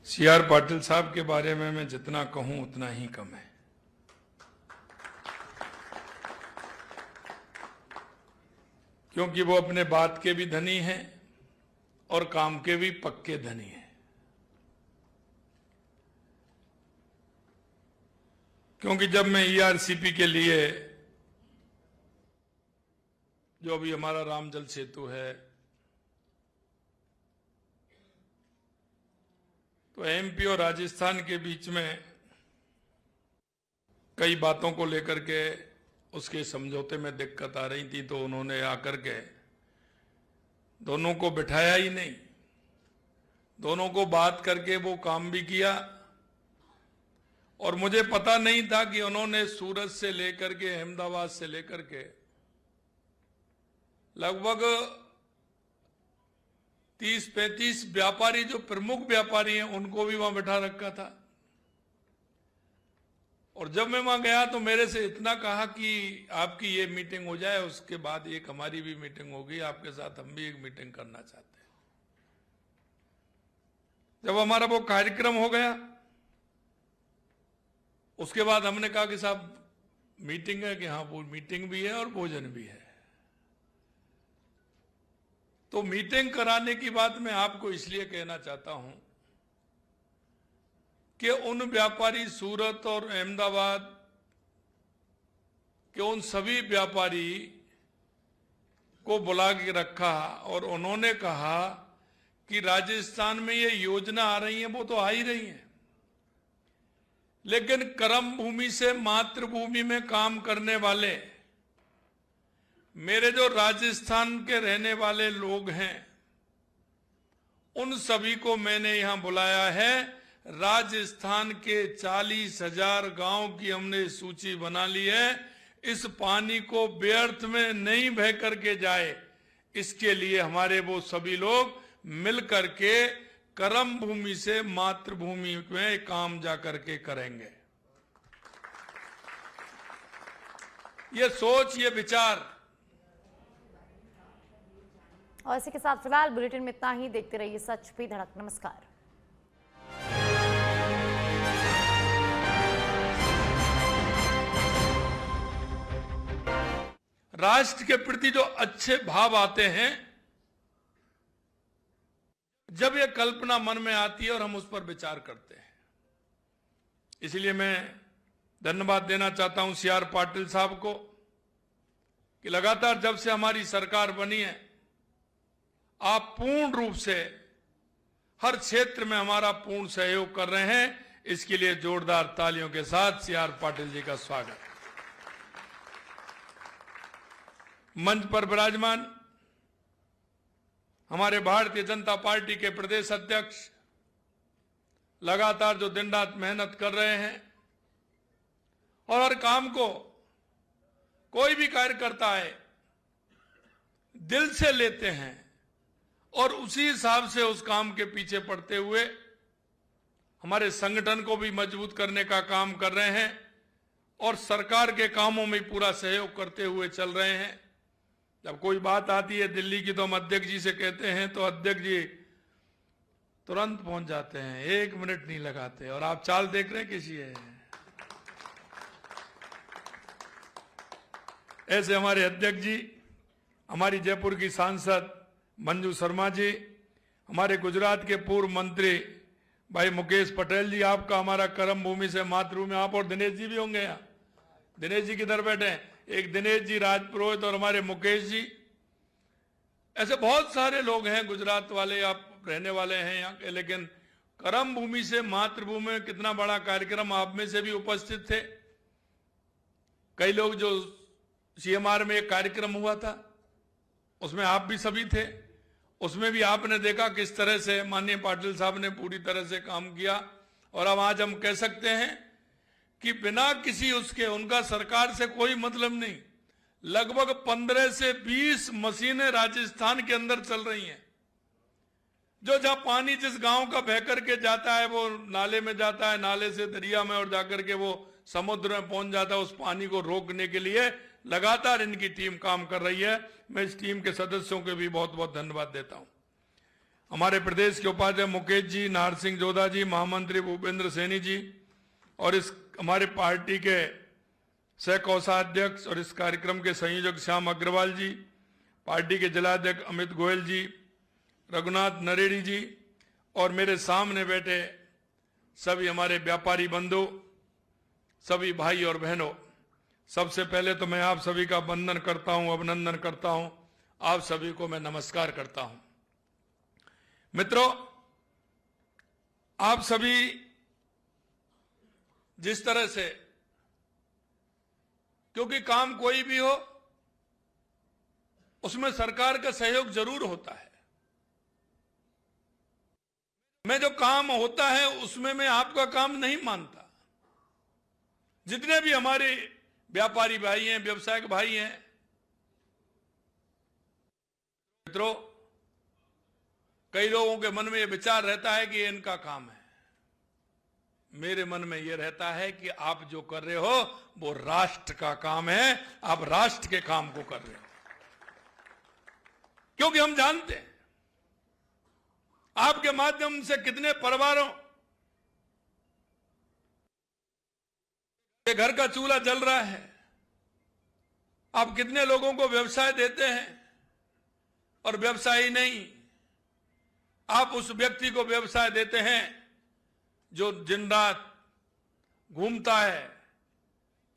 CR Patil साहब के बारे में मैं जितना कहूं उतना ही कम है, क्योंकि वो अपने बात के भी धनी हैं और काम के भी पक्के धनी हैं। क्योंकि जब मैं ईआरसीपी के लिए, जो अभी हमारा रामजल सेतु है, तो एमपी और राजस्थान के बीच में कई बातों को लेकर के उसके समझौते में दिक्कत आ रही थी, तो उन्होंने आकर के दोनों को बिठाया ही नहीं, दोनों को बात करके वो काम भी किया। और मुझे पता नहीं था कि उन्होंने सूरत से लेकर के अहमदाबाद से लेकर के लगभग 30-35 व्यापारी, जो प्रमुख व्यापारी हैं, उनको भी वहां बैठा रखा था। और जब मैं वहां गया तो मेरे से इतना कहा कि आपकी ये मीटिंग हो जाए, उसके बाद एक हमारी भी मीटिंग होगी, आपके साथ हम भी एक मीटिंग करना चाहते हैं। जब हमारा वो कार्यक्रम हो गया, उसके बाद हमने कहा कि साहब मीटिंग है, कि हाँ वो मीटिंग भी है और भोजन भी है। तो मीटिंग कराने की बात मैं आपको इसलिए कहना चाहता हूं कि उन व्यापारी सूरत और अहमदाबाद के उन सभी व्यापारी को बुला के रखा और उन्होंने कहा कि राजस्थान में ये योजना आ रही है, वो तो आ ही रही है, लेकिन कर्म भूमि से मातृभूमि में काम करने वाले मेरे जो राजस्थान के रहने वाले लोग हैं, उन सभी को मैंने यहां बुलाया है। राजस्थान के 40,000 गांव की हमने सूची बना ली है। इस पानी को व्यर्थ में नहीं बह करके जाए, इसके लिए हमारे वो सभी लोग मिल करके कर्म भूमि से मातृभूमि में काम जा करके करेंगे। ये सोच, ये विचार। और इसी के साथ फिलहाल बुलेटिन में इतना ही। देखते रहिए सच पे धड़क। नमस्कार। राष्ट्र के प्रति जो अच्छे भाव आते हैं, जब ये कल्पना मन में आती है और हम उस पर विचार करते हैं, इसलिए मैं धन्यवाद देना चाहता हूं सीआर पाटिल साहब को कि लगातार जब से हमारी सरकार बनी है, आप पूर्ण रूप से हर क्षेत्र में हमारा पूर्ण सहयोग कर रहे हैं। इसके लिए जोरदार तालियों के साथ सीआर पाटिल जी का स्वागत। मंच पर विराजमान हमारे भारतीय जनता पार्टी के प्रदेश अध्यक्ष लगातार जो दिन रात मेहनत कर रहे हैं और हर काम को, कोई भी कार्यकर्ता है, दिल से लेते हैं और उसी हिसाब से उस काम के पीछे पड़ते हुए हमारे संगठन को भी मजबूत करने का काम कर रहे हैं और सरकार के कामों में पूरा सहयोग करते हुए चल रहे हैं। जब कोई बात आती है दिल्ली की, तो हम अध्यक्ष जी से कहते हैं तो अध्यक्ष जी तुरंत पहुंच जाते हैं, 1 मिनट नहीं लगाते। और आप चाल देख रहे हैं किसी है। ऐसे हमारे अध्यक्ष जी, हमारी जयपुर की सांसद मंजू शर्मा जी, हमारे गुजरात के पूर्व मंत्री भाई मुकेश पटेल जी, आपका हमारा कर्म भूमि से मातृभूमि, आप और दिनेश जी भी होंगे यहाँ। दिनेश जी किधर बैठे हैं? एक दिनेश जी राजपुरोहित और हमारे मुकेश जी, ऐसे बहुत सारे लोग हैं गुजरात वाले, आप रहने वाले हैं यहाँ के, लेकिन कर्म भूमि से मातृभूमि में कितना बड़ा कार्यक्रम, आप में से भी उपस्थित थे। कई लोग, जो सीएमआर में एक कार्यक्रम हुआ था, उसमें आप भी सभी थे। उसमें भी आपने देखा किस तरह से माननीय पाटिल साहब ने पूरी तरह से काम किया। और अब आज हम कह सकते हैं कि बिना किसी उसके, उनका सरकार से कोई मतलब नहीं, लगभग 15 से 20 मशीनें राजस्थान के अंदर चल रही हैं, जो जहां पानी जिस गांव का बह करके जाता है वो नाले में जाता है, नाले से दरिया में, और जाकर के वो समुद्र में पहुंच जाता है। उस पानी को रोकने के लिए लगातार इनकी टीम काम कर रही है। मैं इस टीम के सदस्यों के भी बहुत बहुत धन्यवाद देता हूं। हमारे प्रदेश के उपाध्यक्ष मुकेश जी, नाहर सिंह जोधा जी, महामंत्री भूपेंद्र सैनी जी और इस हमारे पार्टी के सह कोषाध्यक्ष और इस कार्यक्रम के संयोजक श्याम अग्रवाल जी, पार्टी के जिलाध्यक्ष अमित गोयल जी, रघुनाथ नरेड़ी जी और मेरे सामने बैठे सभी हमारे व्यापारी बंधु, सभी भाई और बहनों, सबसे पहले तो मैं आप सभी का वंदन करता हूं, अभिनंदन करता हूं, आप सभी को मैं नमस्कार करता हूं। मित्रों, आप सभी जिस तरह से, क्योंकि काम कोई भी हो उसमें सरकार का सहयोग जरूर होता है। मैं जो काम होता है उसमें मैं आपका काम नहीं मानता। जितने भी हमारे व्यापारी भाई हैं, व्यवसायिक भाई हैं, मित्रों, कई लोगों के मन में यह विचार रहता है कि ये इनका काम है। मेरे मन में यह रहता है कि आप जो कर रहे हो वो राष्ट्र का काम है, आप राष्ट्र के काम को कर रहे हो। क्योंकि हम जानते हैं आपके माध्यम से कितने परिवारों के घर का चूल्हा जल रहा है, आप कितने लोगों को व्यवसाय देते हैं और व्यवसायी नहीं, आप उस व्यक्ति को व्यवसाय देते हैं जो दिन रात घूमता है,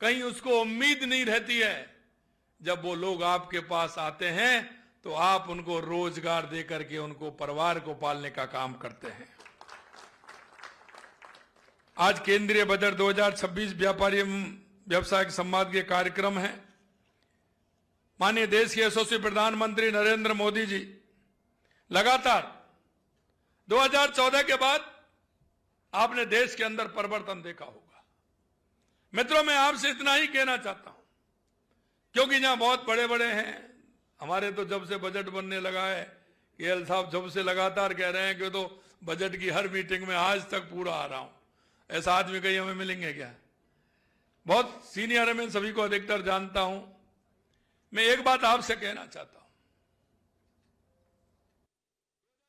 कहीं उसको उम्मीद नहीं रहती है। जब वो लोग आपके पास आते हैं तो आप उनको रोजगार देकर के उनको परिवार को पालने का काम करते हैं। आज केंद्रीय बजट 2026 व्यापारी व्यवसायिक संवाद के कार्यक्रम है। माननीय देश के यशस्वी प्रधानमंत्री नरेंद्र मोदी जी लगातार 2014 के बाद आपने देश के अंदर परिवर्तन देखा होगा। मित्रों, मैं आपसे इतना ही कहना चाहता हूं, क्योंकि यहां बहुत बड़े बड़े हैं। हमारे तो जब से बजट बनने लगा है, केएल साहब जब से लगातार कह रहे हैं कि तो बजट की हर मीटिंग में आज तक पूरा आ रहा हूं। ऐसा आदमी कहीं हमें मिलेंगे क्या? बहुत सीनियर है, मैं सभी को अधिकतर जानता हूं। मैं एक बात आपसे कहना चाहता हूं,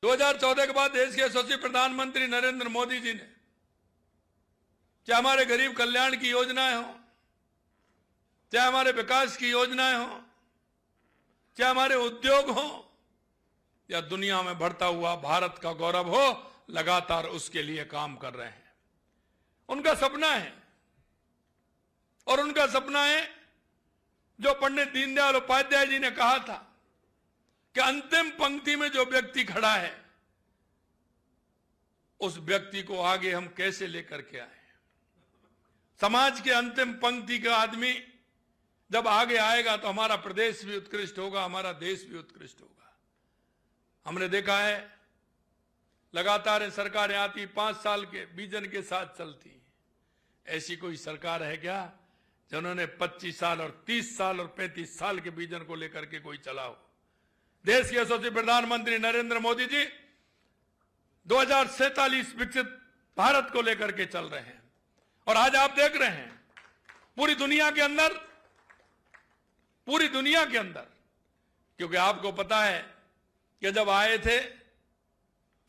2014 के बाद देश के यशस्वी प्रधानमंत्री नरेंद्र मोदी जी ने, चाहे हमारे गरीब कल्याण की योजनाएं हो, चाहे हमारे विकास की योजनाएं हो, चाहे हमारे उद्योग हो, या दुनिया में बढ़ता हुआ भारत का गौरव हो, लगातार उसके लिए काम कर रहे हैं। उनका सपना है, और उनका सपना है जो पंडित दीनदयाल उपाध्याय जी ने कहा था कि अंतिम पंक्ति में जो व्यक्ति खड़ा है उस व्यक्ति को आगे हम कैसे लेकर के आए। समाज के अंतिम पंक्ति का आदमी जब आगे आएगा तो हमारा प्रदेश भी उत्कृष्ट होगा, हमारा देश भी उत्कृष्ट होगा। हमने देखा है लगातार सरकारें आती, 5 साल के विजन के साथ चलती। ऐसी कोई सरकार है क्या जिन्होंने 25 साल और 30 साल और 35 साल के विजन को लेकर के कोई चला हो? देश के यशस्वी प्रधानमंत्री नरेंद्र मोदी जी 2047 विकसित भारत को लेकर के चल रहे हैं। और आज आप देख रहे हैं पूरी दुनिया के अंदर, क्योंकि आपको पता है कि जब आए थे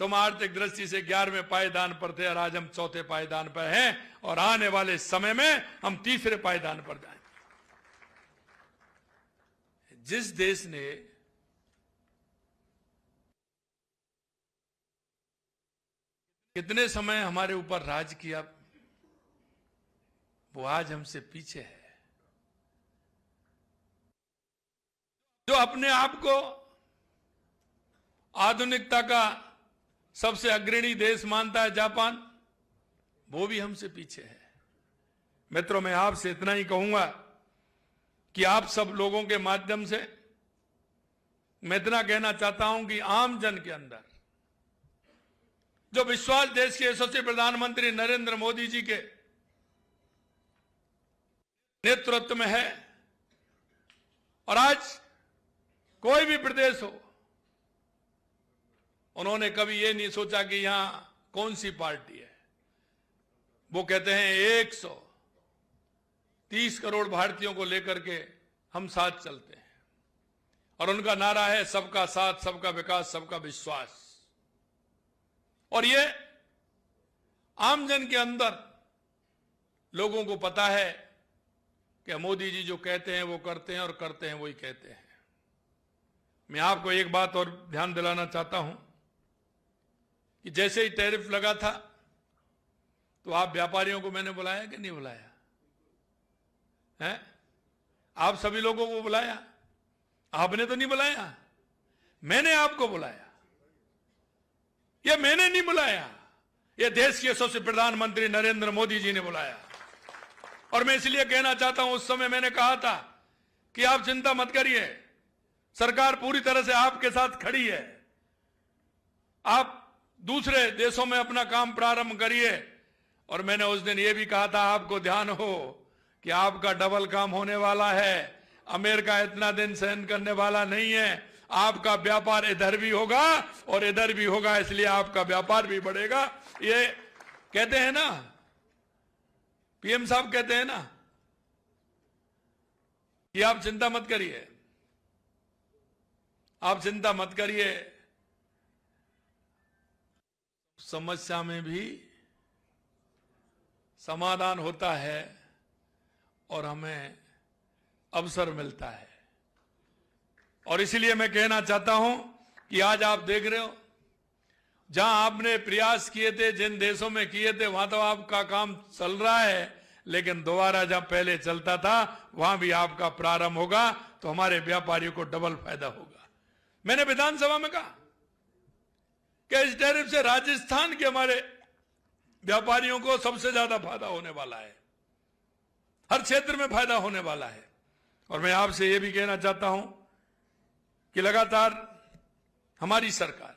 तो हम आर्थिक दृष्टि से 11वें पायदान पर थे और आज हम 4थे पायदान पर हैं, और आने वाले समय में हम 3रे पायदान पर जाएंगे। जिस देश ने कितने समय हमारे ऊपर राज किया, वो आज हमसे पीछे है। जो अपने आप को आधुनिकता का सबसे अग्रणी देश मानता है, जापान, वो भी हमसे पीछे है। मित्रों, मैं आपसे इतना ही कहूंगा कि आप सब लोगों के माध्यम से मैं इतना कहना चाहता हूं कि आम जन के अंदर जो विश्वास देश के यशस्वी प्रधानमंत्री नरेंद्र मोदी जी के नेतृत्व में है, और आज कोई भी प्रदेश हो, उन्होंने कभी ये नहीं सोचा कि यहां कौन सी पार्टी है। वो कहते हैं 130 करोड़ भारतीयों को लेकर के हम साथ चलते हैं, और उनका नारा है सबका साथ, सबका विकास, सबका विश्वास। और ये आमजन के अंदर लोगों को पता है कि मोदी जी जो कहते हैं वो करते हैं और करते हैं वही कहते हैं। मैं आपको एक बात और ध्यान दिलाना चाहता हूं कि जैसे ही टैरिफ लगा था तो आप व्यापारियों को मैंने बुलाया कि नहीं बुलाया है? आप सभी लोगों को बुलाया? आपने तो नहीं बुलाया, मैंने आपको बुलाया। ये मैंने नहीं बुलाया, ये देश के यशस्वी प्रधानमंत्री नरेंद्र मोदी जी ने बुलाया। और मैं इसलिए कहना चाहता हूं, उस समय मैंने कहा था कि आप चिंता मत करिए, सरकार पूरी तरह से आपके साथ खड़ी है। आप दूसरे देशों में अपना काम प्रारंभ करिए। और मैंने उस दिन यह भी कहा था, आपको ध्यान हो कि आपका डबल काम होने वाला है। अमेरिका इतना दिन सहन करने वाला नहीं है। आपका व्यापार इधर भी होगा और इधर भी होगा, इसलिए आपका व्यापार भी बढ़ेगा। ये कहते हैं ना, पीएम साहब कहते हैं ना कि आप चिंता मत करिए, आप चिंता मत करिए, समस्या में भी समाधान होता है और हमें अवसर मिलता है। और इसलिए मैं कहना चाहता हूं कि आज आप देख रहे हो, जहां आपने प्रयास किए थे, जिन देशों में किए थे, वहां तो आपका काम चल रहा है, लेकिन दोबारा जहां पहले चलता था वहां भी आपका प्रारंभ होगा, तो हमारे व्यापारियों को डबल फायदा होगा। मैंने विधानसभा में कहा कि इस टैरिफ से राजस्थान के हमारे व्यापारियों को सबसे ज्यादा फायदा होने वाला है, हर क्षेत्र में फायदा होने वाला है। और मैं आपसे यह भी कहना चाहता हूं कि लगातार हमारी सरकार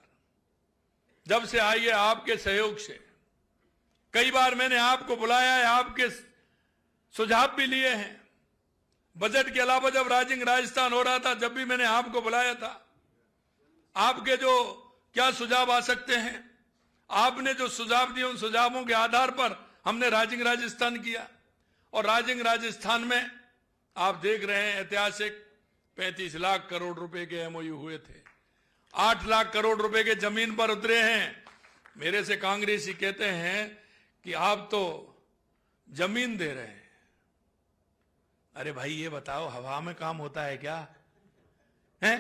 जब से आई है, आपके सहयोग से कई बार मैंने आपको बुलाया है, आपके सुझाव भी लिए हैं। बजट के अलावा जब राजस्थान हो रहा था, जब भी मैंने आपको बुलाया था, आपके जो क्या सुझाव आ सकते हैं, आपने जो सुझाव दिए, उन सुझावों के आधार पर हमने राजस्थान किया। और राजस्थान में आप देख रहे हैं, ऐतिहासिक 35 लाख करोड़ रुपए के एमओयू हुए थे, 8 लाख करोड़ रुपए के जमीन पर उतरे हैं। मेरे से कांग्रेसी कहते हैं कि आप तो जमीन दे रहे हैं। अरे भाई ये बताओ, हवा में काम होता है क्या? है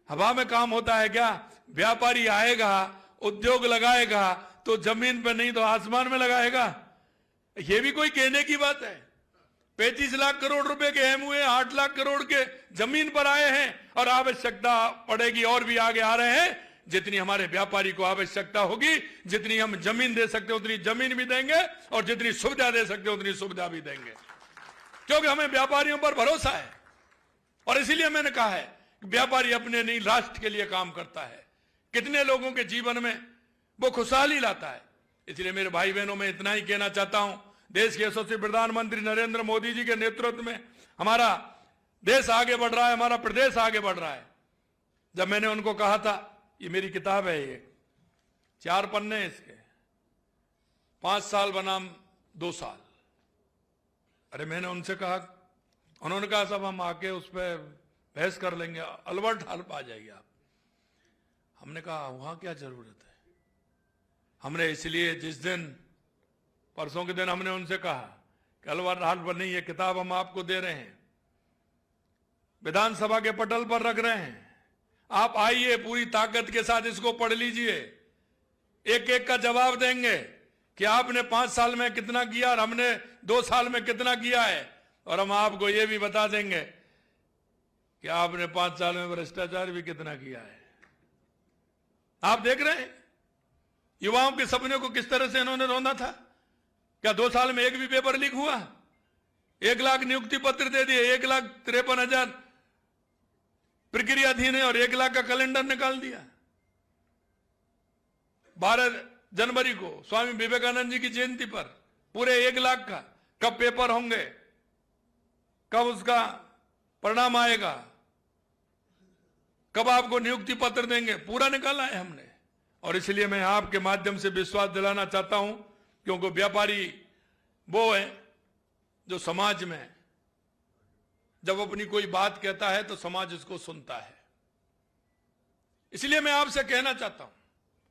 हवा में काम होता है क्या? व्यापारी आएगा, उद्योग लगाएगा तो जमीन पे नहीं तो आसमान में लगाएगा। ये भी कोई कहने की बात है? 35 लाख करोड़ रुपए के एमओयू 8 लाख करोड़ के जमीन पर आए हैं और आवश्यकता पड़ेगी और भी आगे आ रहे हैं। जितनी हमारे व्यापारी को आवश्यकता होगी, जितनी हम जमीन दे सकते हैं उतनी जमीन भी देंगे और जितनी सुविधा दे सकते हैं उतनी सुविधा भी देंगे, क्योंकि हमें व्यापारियों पर भरोसा है। और इसीलिए मैंने कहा है कि व्यापारी अपने नहीं राष्ट्र के लिए काम करता है, कितने लोगों के जीवन में वो खुशहाली लाता है। इसलिए मेरे भाई बहनों में इतना ही कहना चाहता हूं, देश के यशस्वी प्रधानमंत्री नरेंद्र मोदी जी के नेतृत्व में हमारा देश आगे बढ़ रहा है, हमारा प्रदेश आगे बढ़ रहा है। जब मैंने उनको कहा था, ये मेरी किताब है, ये 4 पन्ने इसके, 5 साल बनाम 2 साल। अरे मैंने उनसे कहा, उन्होंने कहा सब हम आके उस पर बहस कर लेंगे, अलबर्ट हॉल आ जाइए आप। हमने कहा वहां क्या जरूरत है? हमने इसलिए जिस दिन परसों के दिन हमने उनसे कहा कि अलबर्ट हॉल पर नहीं, ये किताब हम आपको दे रहे हैं, विधानसभा के पटल पर रख रहे हैं, आप आइए पूरी ताकत के साथ इसको पढ़ लीजिए, एक एक का जवाब देंगे कि आपने 5 साल में कितना किया और हमने 2 साल में कितना किया है। और हम आपको यह भी बता देंगे कि आपने 5 साल में भ्रष्टाचार भी कितना किया है। आप देख रहे हैं युवाओं के सपने को किस तरह से इन्होंने रौंदा था। क्या 2 साल में एक भी पेपर लीक हुआ? 1 लाख नियुक्ति पत्र दे दिए, 1,53,000 प्रक्रियाधीन है और 1 लाख का कैलेंडर निकाल दिया। 12 जनवरी को स्वामी विवेकानंद जी की जयंती पर पूरे 1 लाख का कब पेपर होंगे, कब उसका परिणाम आएगा, कब आपको नियुक्ति पत्र देंगे, पूरा निकाला है हमने। और इसलिए मैं आपके माध्यम से विश्वास दिलाना चाहता हूं, क्योंकि व्यापारी वो है जो समाज में जब अपनी कोई बात कहता है तो समाज उसको सुनता है। इसलिए मैं आपसे कहना चाहता हूं,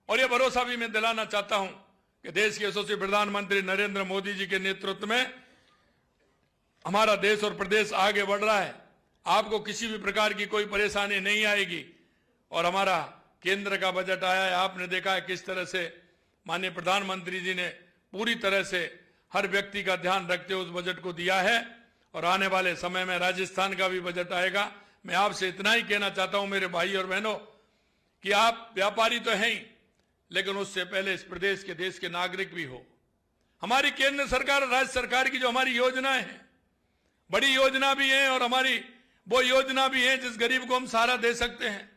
और यह भरोसा भी मैं दिलाना चाहता हूं कि देश के यशस्वी प्रधानमंत्री नरेंद्र मोदी जी के नेतृत्व में हमारा देश और प्रदेश आगे बढ़ रहा है। आपको किसी भी प्रकार की कोई परेशानी नहीं आएगी। और हमारा केंद्र का बजट आया है, आपने देखा है किस तरह से माननीय प्रधानमंत्री जी ने पूरी तरह से हर व्यक्ति का ध्यान रखते हुए उस बजट को दिया है। और आने वाले समय में राजस्थान का भी बजट आएगा। मैं आपसे इतना ही कहना चाहता हूं मेरे भाई और बहनों कि आप व्यापारी तो हैं ही, लेकिन उससे पहले इस प्रदेश के देश के नागरिक भी हो। हमारी केंद्र सरकार और राज्य सरकार की जो हमारी योजनाएं हैं, बड़ी योजना भी है और हमारी वो योजना भी है जिस गरीब को हम सहारा दे सकते हैं।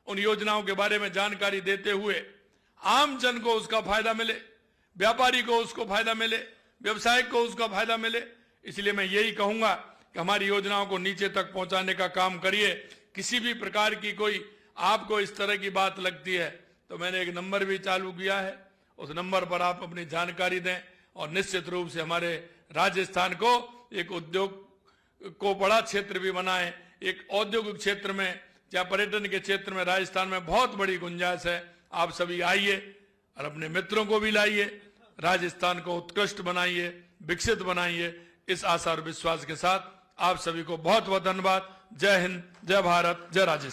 उन योजनाओं के बारे में जानकारी देते हुए आम जन को उसका फायदा मिले, व्यापारी को उसको फायदा मिले, व्यवसायी को उसका फायदा मिले। इसलिए मैं यही कहूंगा कि हमारी योजनाओं को नीचे तक पहुंचाने का काम करिए। किसी भी प्रकार की कोई आपको इस तरह की बात लगती है तो मैंने एक नंबर भी चालू किया है, उस नंबर पर आप अपनी जानकारी दें और निश्चित रूप से हमारे राजस्थान को एक उद्योग को बड़ा क्षेत्र भी बनाएं। एक औद्योगिक क्षेत्र में या पर्यटन के क्षेत्र में राजस्थान में बहुत बड़ी गुंजाइश है। आप सभी आइए और अपने मित्रों को भी लाइए, राजस्थान को उत्कृष्ट बनाइए, विकसित बनाइए। इस आशा और विश्वास के साथ आप सभी को बहुत बहुत धन्यवाद। जय हिंद, जय भारत, जय राजस्थान।